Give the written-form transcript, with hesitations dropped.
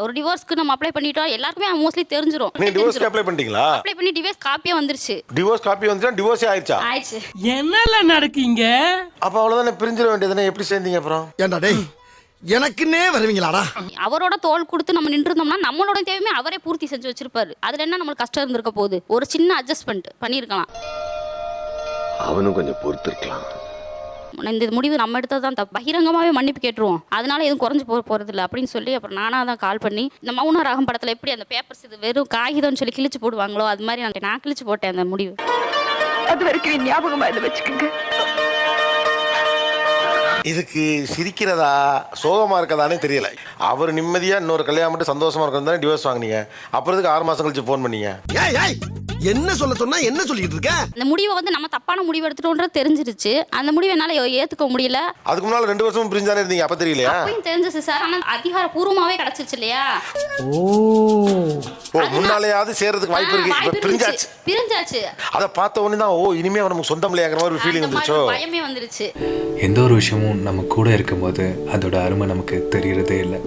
ஒரு டிவோர்ஸ்க்கு நம்ம அப்ளை பண்ணிட்டோம், எல்லாருக்குமே மோஸ்ட்லி தெரிஞ்சிரும். நீங்க டிவோர்ஸ்க்கு அப்ளை பண்ணிட்டீங்களா? அப்ளை பண்ணி டிவோர்ஸ் காப்பியே வந்துருச்சு. டிவோர்ஸ் காப்பி வந்துச்சா? டிவோர்ஸே ஆயிடுச்சா? ஆயிடுச்சு. என்னல நடக்கீங்க? அப்ப அவ்வளவுதானே, பிரிஞ்சிட வேண்டியதுதானே. எப்படி சேர்ந்தீங்க அப்புறம்? ஏண்டா டேய், எனக்குன்னே வருவீங்களாடா? அவரோட தோள் கொடுத்து நம்ம நின்றுருந்தோம்னா நம்மளோட தேவையுமே அவரே பூர்த்தி செஞ்சு வச்சிருப்பாரு. அதுல என்ன நம்மளுக்கு கஷ்டம் இருந்திருக்க போகுது? ஒரு சின்ன அட்ஜஸ்ட்மெண்ட் பண்ணியிருக்கலாம். அவனும் கொஞ்சம் பொறுத்து இருக்கலாம். இந்த முடிவு நம்ம எடுத்தது தான் தப்பு. பகிரங்கமாகவே மன்னிப்பு கேட்டுருவோம், அதனால எதுவும் குறைஞ்சு போகிறதில்ல அப்படின்னு சொல்லி அப்புறம் நானாக தான் கால் பண்ணி, இந்த மௌன ராகம் படத்தில் எப்படி அந்த பேப்பர்ஸ் இது வெறும் காகிதம்னு சொல்லி கிழிச்சு போடுவாங்களோ அது மாதிரி நான் கிழிச்சு போட்டேன் அந்த முடிவு. அது வரைக்கும் ஞாபகமா இதை வச்சுக்கோங்க. இதுக்கு சிரிக்கிறதா சோகமா இருக்கதானே தெரியல. அவர் நிம்மதியா இன்னொரு கல்யாணம் மட்டும் சந்தோஷமா இருக்கிறது டிவோர்ஸ் வாங்கினீங்க. அப்புறம் இதுக்கு 6 மாசம் கழிச்சு போன் பண்ணீங்க. என்ன சொல்ல சொன்னா என்ன சொல்லிட்டு இருக்க? அந்த முடிவை வந்து நம்ம தப்பான முடிவு எடுத்துட்டோன்றது தெரிஞ்சிருச்சு. அந்த முடிவை என்னால ஏத்துக்க முடியல. அதுக்கு முன்னால 2 வருஷம் பிரிஞ்சானே இருந்தீங்க, அப்ப தெரியலையா? அப்பயும் தெரிஞ்சிச்சு சார், ஆனா அதிகாரப்பூர்வமாவே கிடைச்சிருச்சு இல்லையா? ஓ, முன்னாலேயாவது சேர்றதுக்கு வாய்ப்பு இருக்கு. பிரிஞ்சாச்சு. அதை பார்த்த உடனே தான், ஓ இனிமே நமக்கு சொந்தம் இல்லையாங்கிற மாதிரி ஒரு ஃபீலிங் வந்துச்சோ? பயமே வந்துருச்சு. எந்த ஒரு விஷயமும் நம்ம கூட இருக்கும்போது அதோட அருமை நமக்கு தெரியறதே இல்லை.